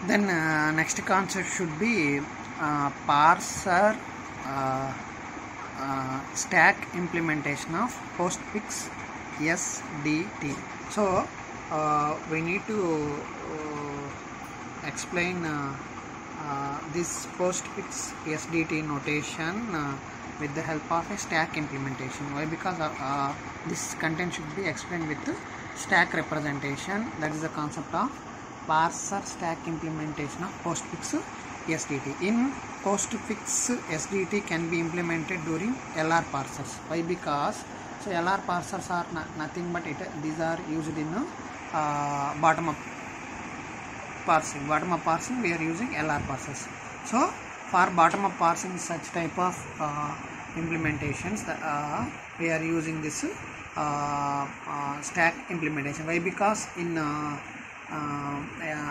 Then next concept should be parser stack implementation of postfix SDT. So we need to explain this postfix SDT notation with the help of a stack implementation. Why? Because this content should be explained with stack representation. That is the concept of parser stack implementation of postfix SDT. In postfix SDT can be implemented during LR parsers. Why? Because so LR parsers are nothing but these are used in bottom up parsing. Bottom up parsing we are using LR parsers. So for bottom up parsing such type of implementations we are using this stack implementation. Why? Because in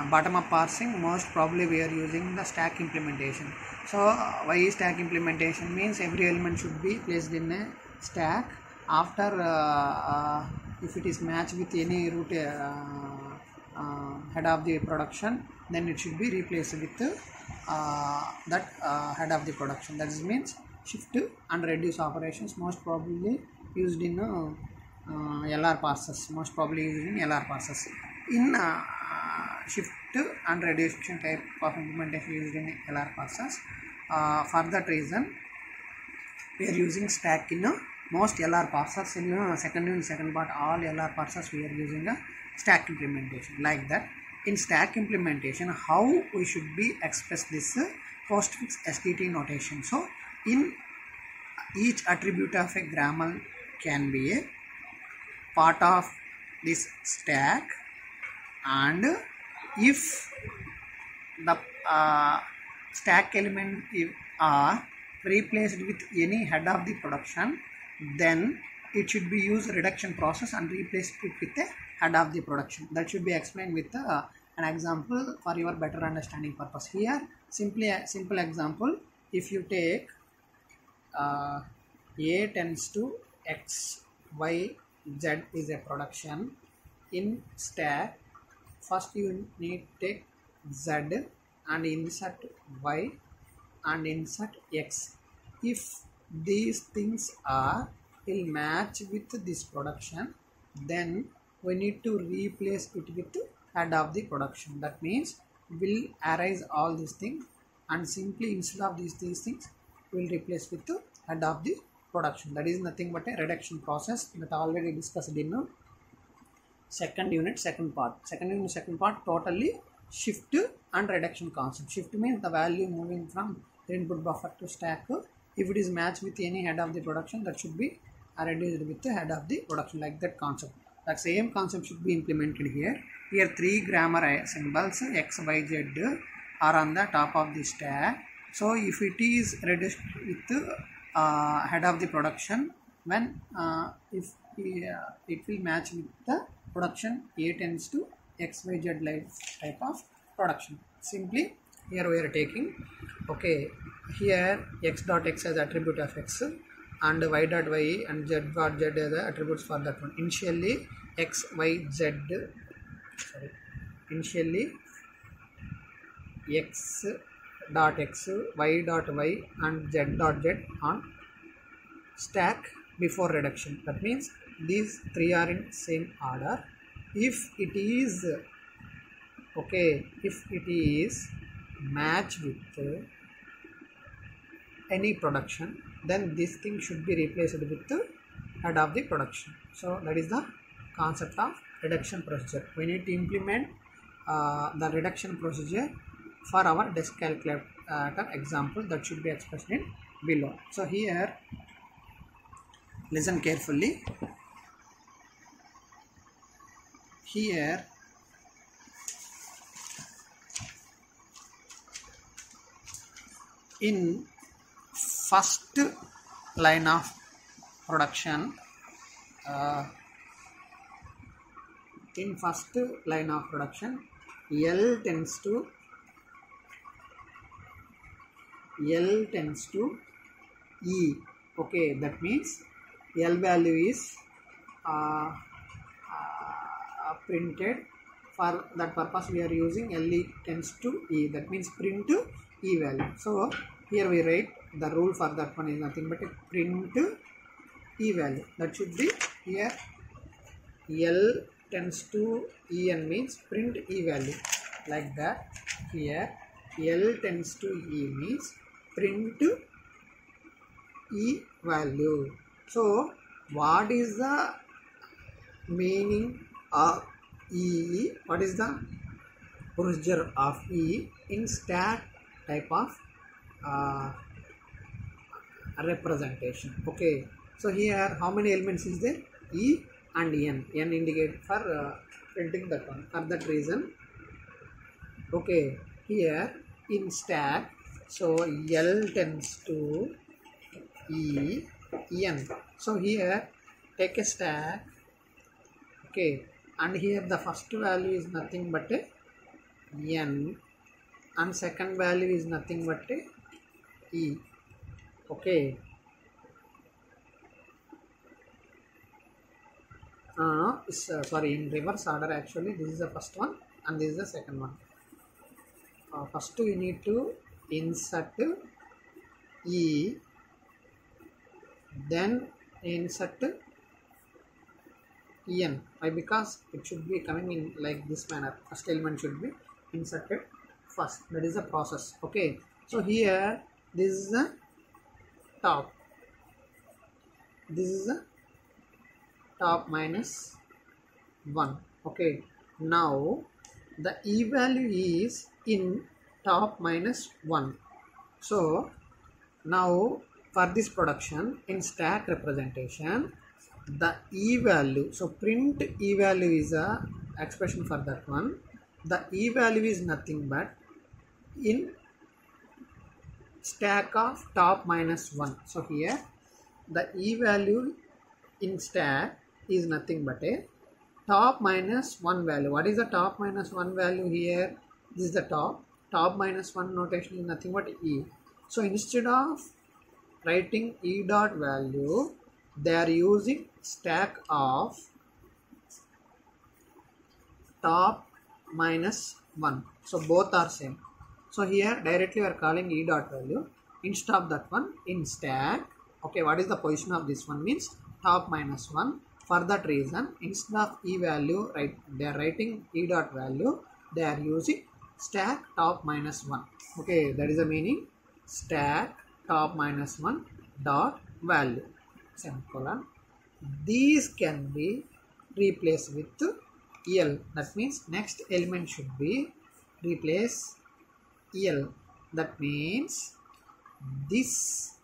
bottom up parsing most probably we are using the stack implementation. So why stack implementation means every element should be placed in a stack. After if it is matched with any root head of the production, then it should be replaced with that head of the production. That means shift and reduce operations most probably used in LR parsers. Most probably used in LR parsers. In shift and reduction type of implementation used in LR parsers. For that reason, we are using stack in most LR parsers. In second part, all LR parsers we are using a stack implementation. Like that, in stack implementation, how we should be express this postfix SDT notation. So, in each attribute of a grammar can be a part of this stack, and if the stack element are replaced with any head of the production, then it should be used reduction process and replace it with a head of the production. That should be explained with an example for your better understanding purpose. Here simple example, if you take A tends to X, Y, Z is a production. In stack, first you need to take Z and insert Y and insert X. If these things will match with this production, then we need to replace it with head of the production. That means we'll erase all these things and simply instead of these things we'll replace with the head of the production. That is nothing but a reduction process that already discussed in second unit second part totally shift and reduction concept. Shift means the value moving from input buffer to stack. If it is matched with any head of the production, that should be reduced with the head of the production. Like that concept, that same concept should be implemented here. Here three grammar symbols X, Y, Z are on the top of the stack. So if it is reduced with head of the production, when if it will match with the production A tends to X, Y, Z type of production. Simply here we are taking, okay, here X dot X as attribute of X and Y dot Y and Z dot Z as the attributes for that one. Initially X, Y, Z, initially X dot X, Y dot Y and Z dot Z on stack before reduction. That means these three are in same order. If it is okay, if it is matched with any production, then this thing should be replaced with the head of the production. So that is the concept of reduction procedure. We need to implement the reduction procedure for our desk calculator example that should be expressed in below. So here listen carefully. Here in first line of production, L tends to E. Okay, that means L value is printed For that purpose we are using LE tends to E, that means print E value. So here we write the rule for that one is nothing but a print E value. That should be here L tends to En means print E value, like that. Here L tends to E means print E value. So what is the meaning of E? What is the procedure of E in stack type of representation? Okay, so here how many elements is there? E and N. N indicate for printing that one. For that reason, okay, here in stack, so L tends to E N. So here take a stack, okay, and here the first value is nothing but a N and second value is nothing but a E. Okay, sorry, in reverse order actually. This is the first one and this is the second one. First we need to insert E, then insert En. Why? Because it should be coming in like this manner. First element should be inserted first. That is the process. Okay, so here this is the top, this is the top minus 1. Okay, now the E value is in top minus 1. So now for this production in stack representation, the E value, so print E value is a expression for that one. The E value is nothing but in stack of top minus 1. So here the E value in stack is nothing but a top minus 1 value. What is the top minus 1 value here? This is the top. Top minus 1 notation is nothing but E. So instead of writing E dot value, they are using stack of top minus 1. So both are same. So here directly we are calling E dot value instead of that one in stack. Okay, what is the position of this one? Means top minus 1. For that reason, instead of E value, right, they are writing E dot value, they are using stack top minus 1. Okay, that is the meaning. Stack top minus 1 dot value, semicolon. These can be replaced with L. That means next element should be replace L. That means this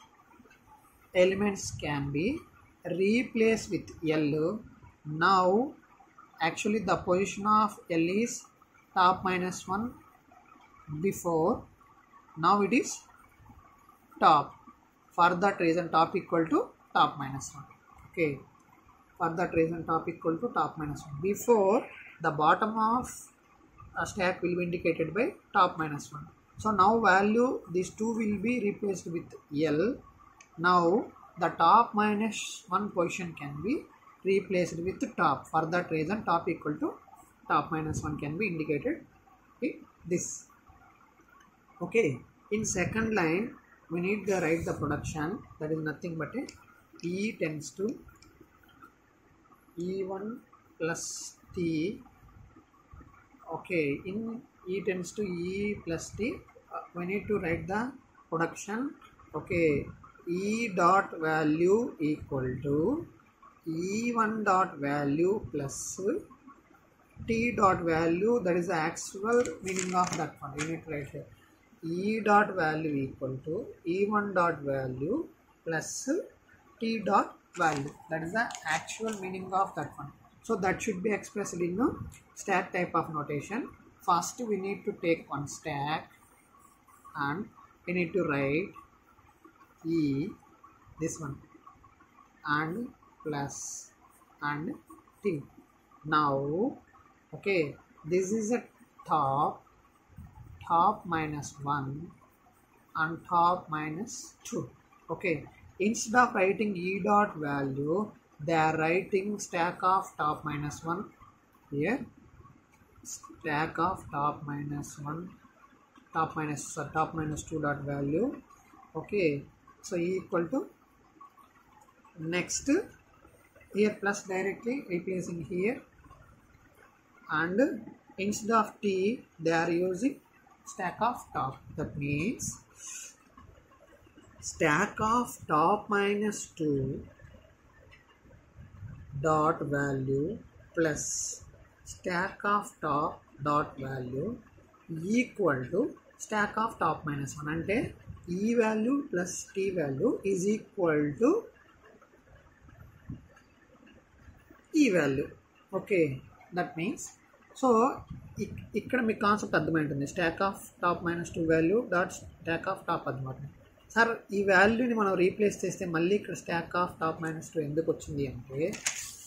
elements can be replaced with L. Now actually the position of L is top minus 1 before, now it is top. For that reason top equal to top minus 1. Okay, for that reason top equal to top minus 1. Before, the bottom of a stack will be indicated by top minus 1. So now value, these two will be replaced with L. Now the top minus 1 position can be replaced with top. For that reason top equal to top minus 1 can be indicated in this. Okay, in second line we need to write the production, that is nothing but a E tends to E1 plus T. Okay, in E tends to E plus T, we need to write the production. Okay, E dot value equal to E1 dot value plus T dot value, that is the actual meaning of that one. You need to write here E dot value equal to E1 dot value plus T dot value, that is the actual meaning of that one. So that should be expressed in a stack type of notation. First we need to take one stack and we need to write E, this one, and plus and T. Now okay, this is a top minus 1 and top minus 2. Okay, instead of writing E dot value, they are writing stack of top minus 1 here, stack of top minus 1 top minus 2 dot value. Okay, so equal to next here plus directly replacing here, and instead of t they are using stack of top. That means stack of top minus 2 dot value plus stack of top dot value equal to stack of top minus 1. అంటే E value plus T value is equal to E value. Okay, that means so ఇక్కడ మీకు concept అర్థమవుతుంది. Stack of top minus 2 value dot stack of top అర్థమవుతుంది. Sir ఈ వాల్యూని మనం replace చేస్తే మళ్ళీ ఇక్కడ స్టాక్ ఆఫ్ టాప్ మైనస్ 2 ఎందుకు వచ్చింది అంటే,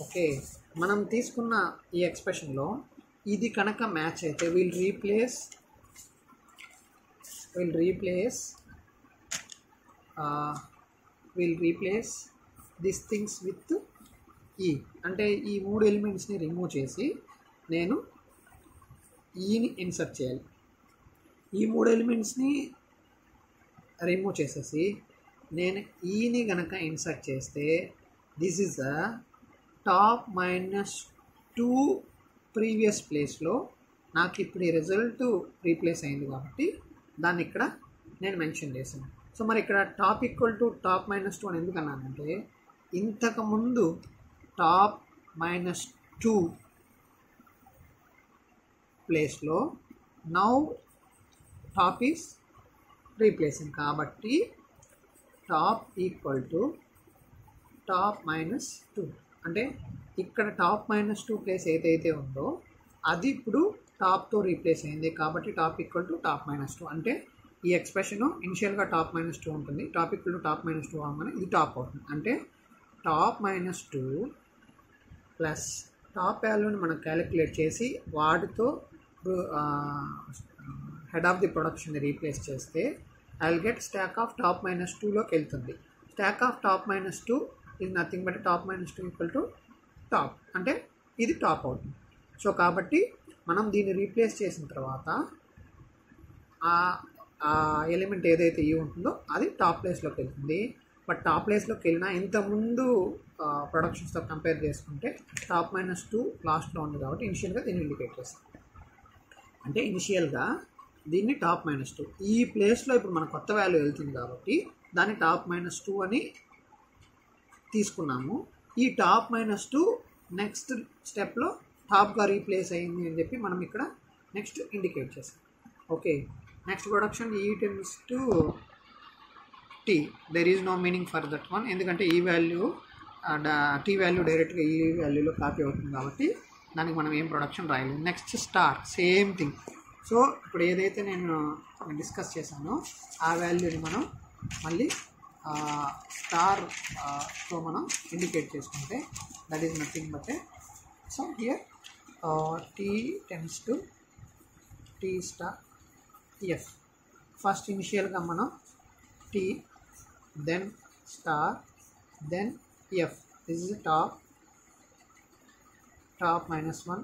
ఓకే మనం తీసుకున్న ఈ ఎక్స్ప్రెషన్లో ఇది కనుక మ్యాచ్ అయితే will replace this things with ఈ. అంటే ఈ 3 ఎలిమెంట్స్ని రిమూవ్ చేసి నేను ఈని ఇన్సర్ట్ చేయాలి. ఈ 3 ఎలిమెంట్స్ని రిమూవ్ చేసేసి నేను ఈని గనక ఇన్సర్ట్ చేస్తే this is the top minus 2 previous ప్లేస్లో నాకు ఇప్పుడు ఈ రిజల్ట్ రీప్లేస్ అయింది కాబట్టి దాన్ని ఇక్కడ నేను మెన్షన్ చేశాను. సో మరి ఇక్కడ top equal to top minus 2 అని ఎందుకు అన్నానంటే, ఇంతకుముందు టాప్ మైనస్ 2 ప్లేస్లో నౌ టాప్ ఈస్ రీప్లేసింగ్ కాబట్టి top equal to top minus 2. అంటే ఇక్కడ టాప్ మైనస్ 2 ప్లేస్ ఏదైతే ఉందో అది ఇప్పుడు టాప్తో రీప్లేస్ అయింది కాబట్టి top equal to top minus 2. అంటే ఈ ఎక్స్ప్రెషన్ ఇనిషియల్గా టాప్ మైనస్ 2 ఉంటుంది, top equal to top minus 2 అవ్వగానే ఇది టాప్ అవుతుంది. అంటే టాప్ మైనస్ 2 ప్లస్ టాప్ వాల్యూని మనం క్యాలిక్యులేట్ చేసి వాటితో head of the production replace చేస్తే I will get stack of top minus 2లోకి వెళ్తుంది. Stack of top minus 2 is nothing but top minus 2 equal to top, అంటే ఇది టాప్ అవుతుంది. సో కాబట్టి మనం దీన్ని రీప్లేస్ చేసిన తర్వాత ఆ ఎలిమెంట్ ఏదైతే ఈ ఉంటుందో అది టాప్ ప్లేస్లోకి వెళ్తుంది. బట్ టాప్ ప్లేస్లోకి వెళ్ళినా ఇంతకుముందు ప్రొడక్షన్స్తో కంపేర్ చేసుకుంటే టాప్ మైనస్ 2 లాస్ట్లో ఉంది కాబట్టి ఇనిషియల్గా దీన్ని ఇండికేట్ చేస్తాం. అంటే ఇనిషియల్గా దీన్ని టాప్ మైనస్ 2 ఈ ప్లేస్లో ఇప్పుడు మన కొత్త వాల్యూ వెళ్తుంది కాబట్టి దాన్ని టాప్ మైనస్ 2 అని తీసుకున్నాము. ఈ టాప్ మైనస్ 2 నెక్స్ట్ స్టెప్లో టాప్గా రీప్లేస్ అయింది అని చెప్పి మనం ఇక్కడ నెక్స్ట్ ఇండికేట్ చేస్తాం. ఓకే, నెక్స్ట్ ప్రొడక్షన్ ఈ tends to T. There is no meaning for that one, ఎందుకంటే ఈ వాల్యూ టీ వాల్యూ డైరెక్ట్గా ఈ వాల్యూలో కాపీ అవుతుంది కాబట్టి దానికి మనం ఏం ప్రొడక్షన్ రాయలేదు. Next star, same thing. So ఇప్పుడు ఏదైతే నేను డిస్కస్ చేశానో ఆ వాల్యూని మనం మళ్ళీ స్టార్తో మనం ఇండికేట్ చేసుకుంటే that is nothing but so here T tends to T star F. First ఇనిషియల్గా మనం T, then star, then F. This is top minus 1,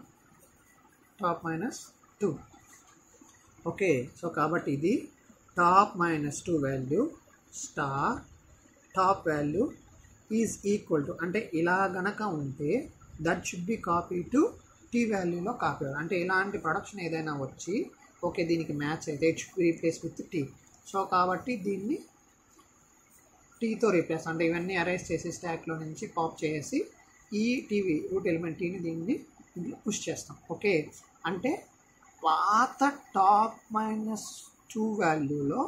top minus 2. Okay, so కాబట్టి ఇది top minus 2 value star top value is equal to, అంటే ఇలా గనక ఉంటే that should be copy to T వాల్యూలో copy అవ్వాలి. అంటే ఇలాంటి ప్రొడక్షన్ ఏదైనా వచ్చి ఓకే దీనికి మ్యాచ్ అయితే it should be replace with T. So కాబట్టి దీన్ని టీతో రీప్లేస్, అంటే ఇవన్నీ అరేంజ్ చేసి స్టాక్లో నుంచి పాప్ చేసి ఈ టీవీ రూట్ ఎలిమెంట్ టీని దీన్ని ఇంట్లో పుష్ చేస్తాం. ఓకే, అంటే పాత టాప్ మైనస్ 2 వాల్యూలో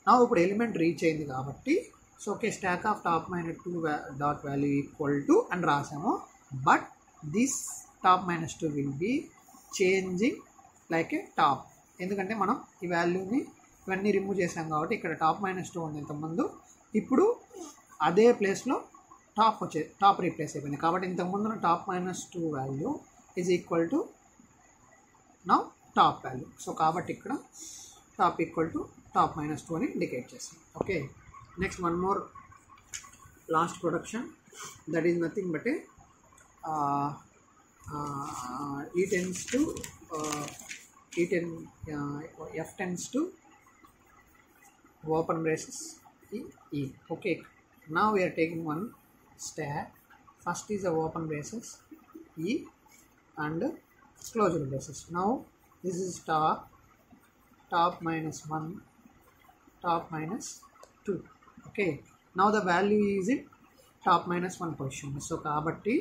నా ఇప్పుడు ఎలిమెంట్ రీచ్ అయింది కాబట్టి so okay stack of top minus 2 dot value equal to అని రాసాము. But this top minus 2 will be changing like a top, ఎందుకంటే మనం ఈ వాల్యూని ఇవన్నీ రిమూవ్ చేసాం కాబట్టి ఇక్కడ టాప్ మైనస్ 2 ఉంది ఇంతకుముందు, ఇప్పుడు అదే ప్లేస్లో టాప్ రీప్లేస్ అయిపోయింది కాబట్టి ఇంతకుముందు top minus 2 value is equal to now top value. So కాబట్టి ఇక్కడ top equal to top minus 2 అని ఇండికేట్ చేస్తాం. Okay, next one more last production that is nothing but E tends to F tends to open braces E. Okay, now we are taking one stack. First is the open braces E and closed braces. Now this is top minus 1, top minus 2. Okay, now the value is in top minus 1 position. So kabatti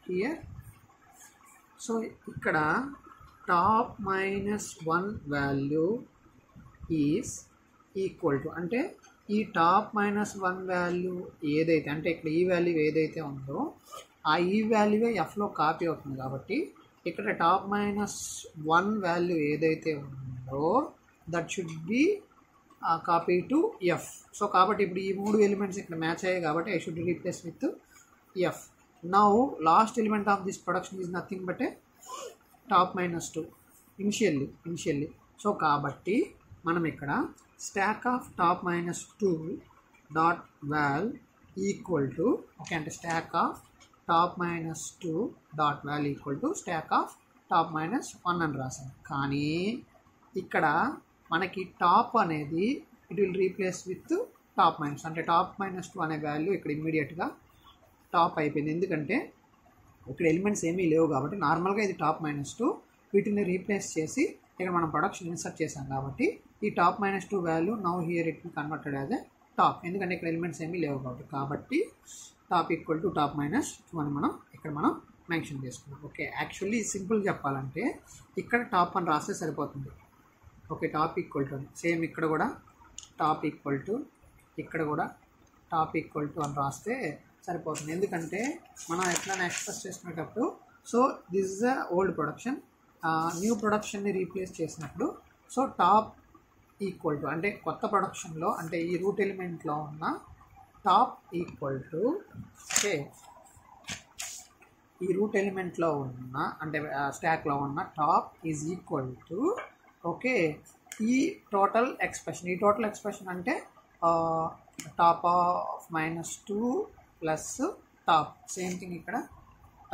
here, so ikkada top minus 1 value is equal to, అంటే ఈ top minus 1 value ఏదైతే, అంటే ఇక్కడ ఈ value ఏదైతే ఉందో ఆ ఈ వాల్యూవే ఎఫ్లో కాపీ అవుతుంది. కాబట్టి ఇక్కడ టాప్ మైనస్ 1 వాల్యూ ఏదైతే ఉందో that should be copy to F. So కాబట్టి ఇప్పుడు ఈ 3 ఎలిమెంట్స్ ఇక్కడ మ్యాచ్ అయ్యాయి కాబట్టి I should replace with F. Now last element of this production is nothing but a top minus 2 initially. So కాబట్టి మనం ఇక్కడ stack of top minus 2 dot val equal to, okay, అంటే stack of top minus 2 dot val equal to stack of top minus 1 అని రాసాను. కానీ ఇక్కడ మనకి top అనేది it will replace with top minus, అంటే టాప్ మైనస్ 2 అనే వాల్యూ ఇక్కడ ఇమ్మీడియట్గా టాప్ అయిపోయింది. ఎందుకంటే ఇక్కడ ఎలిమెంట్స్ ఏమీ లేవు కాబట్టి నార్మల్గా ఇది టాప్ మైనస్ 2, వీటిని రీప్లేస్ చేసి ఇక్కడ మనం ప్రొడక్షన్ ఇన్సర్ట్ చేసాం కాబట్టి ఈ top minus 2 value now here it converted as a top, ఎందుకంటే ఇక్కడ ఎలిమెంట్స్ ఏమీ లేవు కాబట్టి top equal to top minus 2 అని మనం మెన్షన్ చేసుకున్నాం. ఓకే, యాక్చువల్లీ సింపుల్ చెప్పాలంటే ఇక్కడ టాప్ అని రాస్తే సరిపోతుంది. Okay, top equal to same ఇక్కడ కూడా టాప్ ఈక్వల్ టు, ఇక్కడ కూడా టాప్ ఈక్వల్ టు అని రాస్తే సరిపోతుంది. ఎందుకంటే మనం ఎట్లా ఎక్స్ప్రెస్ చేసుకునేటప్పుడు, so this is a old production, new ప్రొడక్షన్ని రీప్లేస్ చేసినప్పుడు సో టాప్ ఈక్వల్ టు, అంటే కొత్త ప్రొడక్షన్లో అంటే ఈ రూట్ ఎలిమెంట్లో ఉన్న టాప్ ఈక్వల్ టు, ఓకే, ఈ రూట్ ఎలిమెంట్లో ఉన్న అంటే స్టాక్లో ఉన్న top is equal to, okay, ఈ టోటల్ ఎక్స్ప్రెషన్ అంటే top of minus 2 plus top, same thing ఇక్కడ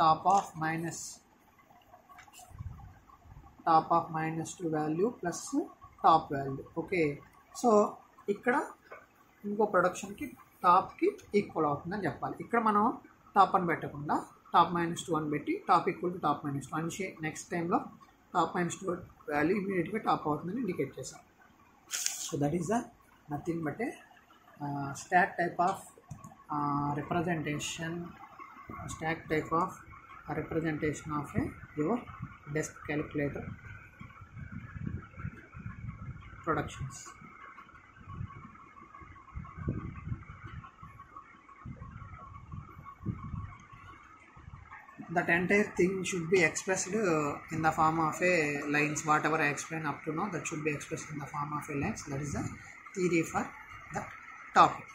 top of minus 2 value plus top value. Okay, so ఇక్కడ ఇంకో ప్రొడక్షన్కి టాప్కి ఈక్వల్ అవుతుందని చెప్పాలి. ఇక్కడ మనం టాప్ అని పెట్టకుండా టాప్ మైనస్ 2 అని పెట్టి top equal to top minus 2 అని నెక్స్ట్ టైంలో టాప్ మైనస్ 2 వాల్యూ ఇమీడియట్గా టాప్ అవుతుందని ఇండికేట్ చేసాం. So that is the nothing but A stock type of representation of your desk calculator productions. That entire thing should be expressed in the form of a lines. Whatever I explained up to now, that should be expressed in the form of a lines. That is the theory for the topic.